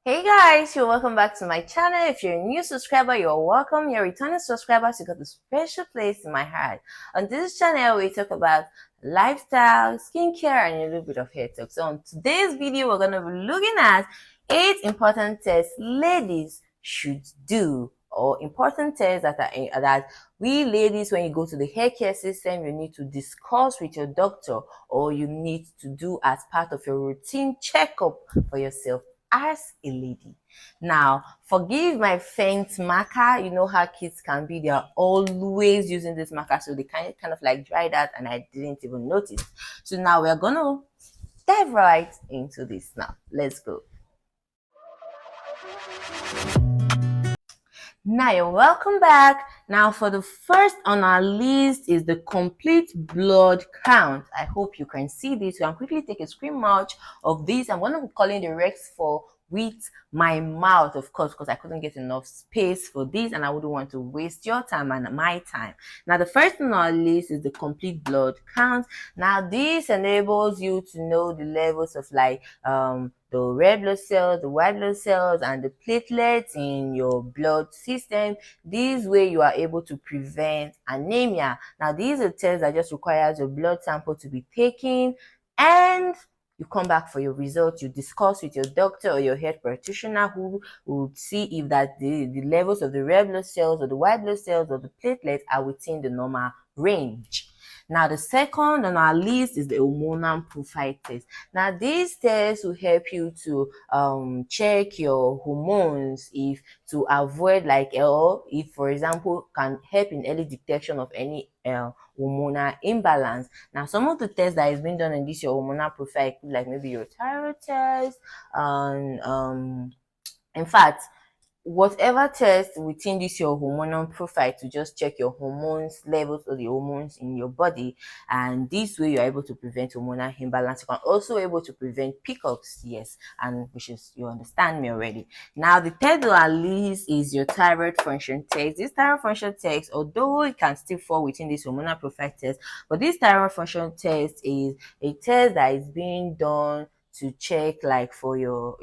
Hey guys, you're welcome back to my channel. If you're a new subscriber, you're welcome. You're returning subscribers, you got a special place in my heart. On this channel, we talk about lifestyle, skincare, and a little bit of hair talk. So on today's video, we're going to be looking at 8 important tests ladies should do, or important tests that we ladies, when you go to the hair care system, you need to discuss with your doctor, or you need to do as part of your routine checkup for yourself as a lady. Now, forgive my faint marker. You know how kids can be. They are always using this marker, so they kind of like dried out, and I didn't even notice. So now we're gonna dive right into this now. Let's go. Now you're welcome back. Now for the first on our list is the complete blood count. I hope you can see this. So I'll quickly take a screenshot of this. I'm going to be calling the Rex for with my mouth, of course, because I couldn't get enough space for this and I wouldn't want to waste your time and my time. Now the first on our list is the complete blood count. Now this enables you to know the levels of like the red blood cells, the white blood cells, and the platelets in your blood system. This way you are able to prevent anemia. Now these are tests that just requires your blood sample to be taken, and you come back for your results. You discuss with your doctor or your health practitioner, who will see if that the levels of the red blood cells or the white blood cells or the platelets are within the normal range. Now, the second on our list is the hormonal profile test. Now, these tests will help you to check your hormones, if to avoid like, or if, for example, can help in early detection of any hormonal imbalance. Now, some of the tests that is being done in this your hormonal profile, like maybe your thyroid test, and in fact, whatever test within this your hormonal profile to just check your hormones levels or the hormones in your body, and this way you're able to prevent hormonal imbalance. You can also able to prevent PCOS, yes, and which is, you understand me already. Now the third on our list is your thyroid function test. This thyroid function test, although it can still fall within this hormonal profile test, but this thyroid function test is a test that is being done to check like for your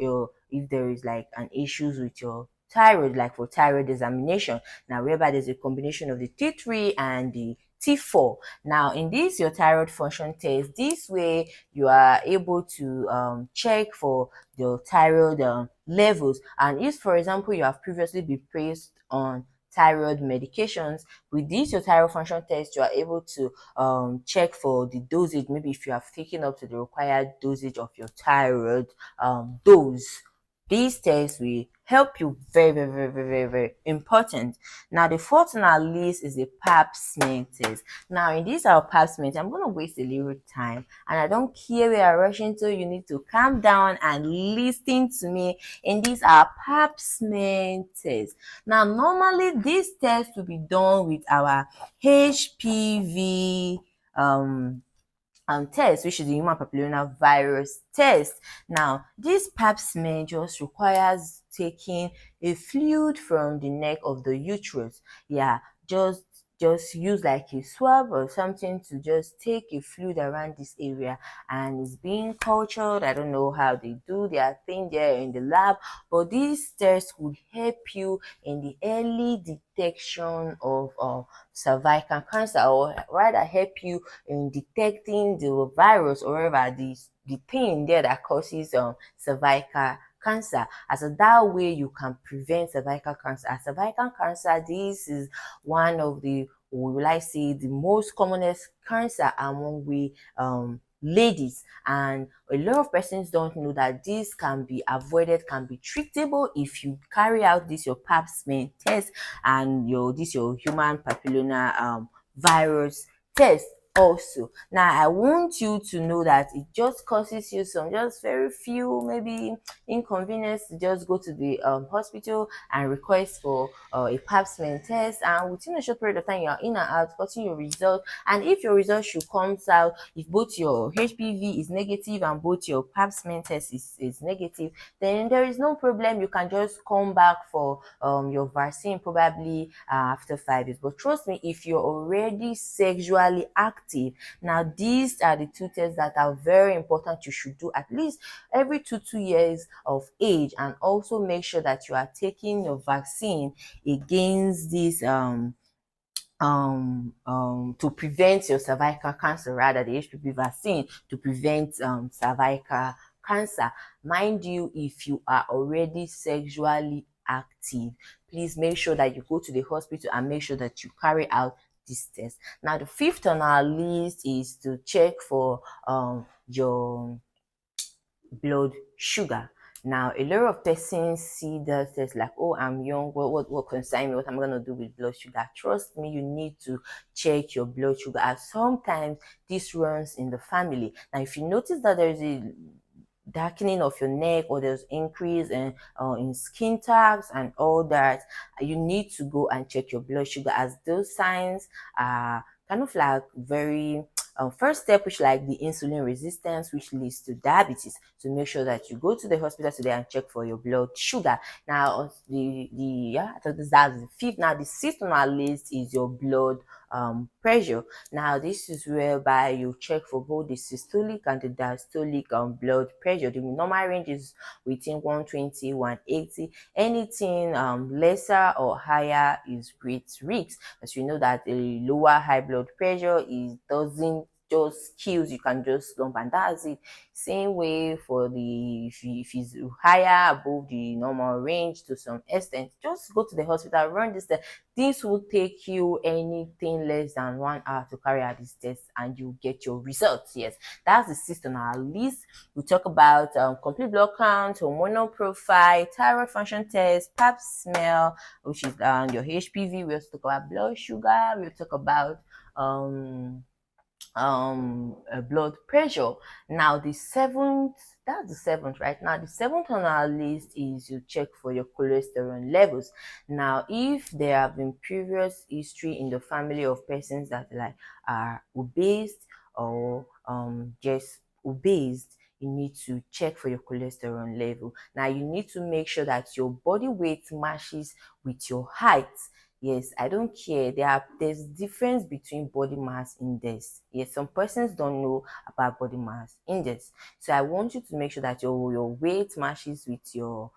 if there is like an issues with your thyroid, like for thyroid examination. Now, whereby there's a combination of the T3 and the T4. Now, in this, your thyroid function test, this way you are able to check for the thyroid levels. And if, for example, you have previously been placed on thyroid medications, with this your thyroid function test, you are able to check for the dosage, maybe if you have taken up to the required dosage of your thyroid dose. These tests will help you. Very important. Now, the fourth on our list is the pap smear test. Now, in this our pap smear, I'm going to waste a little time, and I don't care where you're rushing to. You need to calm down and listen to me. In this our pap smear test. Now, normally this test will be done with our HPV test, which is the human papillomavirus test. Now, this pap smear just requires taking a fluid from the neck of the uterus. Yeah, just use like a swab or something to just take a fluid around this area, and it's being cultured. I don't know how they do their thing there in the lab, but these tests would help you in the early detection of cervical cancer, or rather help you in detecting the virus or whatever the thing there that causes cervical cancer. As that way you can prevent cervical cancer. As cervical cancer, this is one of the, will I say, the most commonest cancer among we ladies, and a lot of persons don't know that this can be avoided, can be treatable if you carry out this your pap smear test and your human papilloma virus test also. Now, I want you to know that it just causes you some just very few maybe inconvenience to just go to the hospital and request for a pap smear test, and within a short period of time you are in and out getting your result. And if your result should come out, if both your HPV is negative and both your pap smear test is negative, then there is no problem. You can just come back for your vaccine probably after 5 years. But trust me, if you're already sexually active active. Now, these are the two tests that are very important. You should do at least every 2 years of age, and also make sure that you are taking your vaccine against this to prevent your cervical cancer, rather the HPV vaccine to prevent cervical cancer. Mind you, if you are already sexually active, please make sure that you go to the hospital and make sure that you carry out this test. Now, the fifth on our list is to check for your blood sugar. Now, a lot of persons see that as like, oh, I'm young, what concern me, what I'm going to do with blood sugar? Trust me, you need to check your blood sugar, as sometimes this runs in the family. Now, if you notice that there's a darkening of your neck, or there's increase in skin tags and all that, you need to go and check your blood sugar, as those signs are kind of like very first step, which like the insulin resistance, which leads to diabetes. So make sure that you go to the hospital today and check for your blood sugar. Now, I thought that's the fifth. Now, the sixth on our list is your blood pressure. Now, this is whereby you check for both the systolic and the diastolic blood pressure. The normal range is within 120, 180. Anything lesser or higher is great risk, as you know that a lower high blood pressure doesn't just kills, you can just slump and that's it. Same way for the if it's higher above the normal range to some extent, just go to the hospital, run this test. This will take you anything less than 1 hour to carry out this test, and you get your results. Yes, that's the sixth on our list. We talk about complete blood count, hormonal profile, thyroid function test, pap smear, which is your HPV. We also talk about blood sugar. We talk about blood pressure. Now, that's the seventh, right? Now, the seventh on our list is you check for your cholesterol levels. Now, if there have been previous history in the family of persons that like are obese or just obese, you need to check for your cholesterol level. Now, you need to make sure that your body weight matches with your height. Yes, I don't care. There's difference between body mass index. Yes, some persons don't know about body mass index. So I want you to make sure that your weight matches with your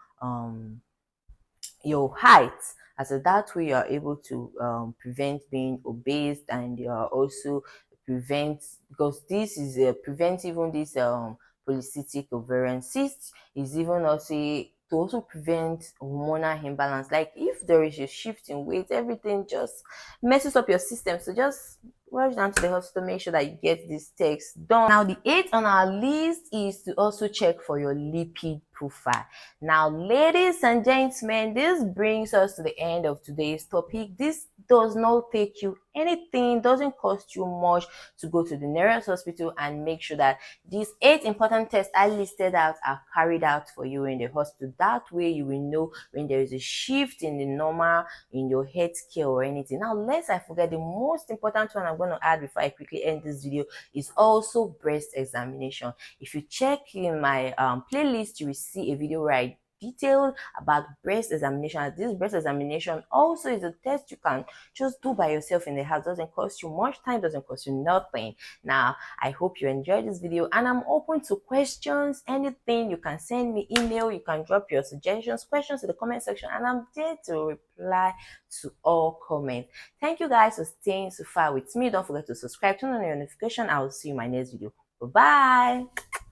height, as so that way you are able to prevent being obese, and you are also prevent, because this is prevent even this polycystic ovarian cyst, is even also to also prevent hormonal imbalance. Like if there is a shift in weight, everything just messes up your system. So just rush down to the hospital, make sure that you get this text done. Now, the eighth on our list is to also check for your lipid profile. Now, ladies and gentlemen, this brings us to the end of today's topic. This does not take you anything, doesn't cost you much to go to the nearest hospital and make sure that these 8 important tests I listed out are carried out for you in the hospital. That way you will know when there is a shift in the normal in your health care or anything. Now, lest I forget, the most important one I'm going to add before I quickly end this video is also breast examination. If you check in my playlist, you will see a video where I detailed about breast examination. This breast examination also is a test you can just do by yourself in the house. Doesn't cost you much time, doesn't cost you nothing. Now, I hope you enjoyed this video, and I'm open to questions, anything. You can send me email, you can drop your suggestions, questions in the comment section, and I'm there to reply to all comments. Thank you guys for staying so far with me. Don't forget to subscribe, turn on your notification. I will see you in my next video. Bye bye.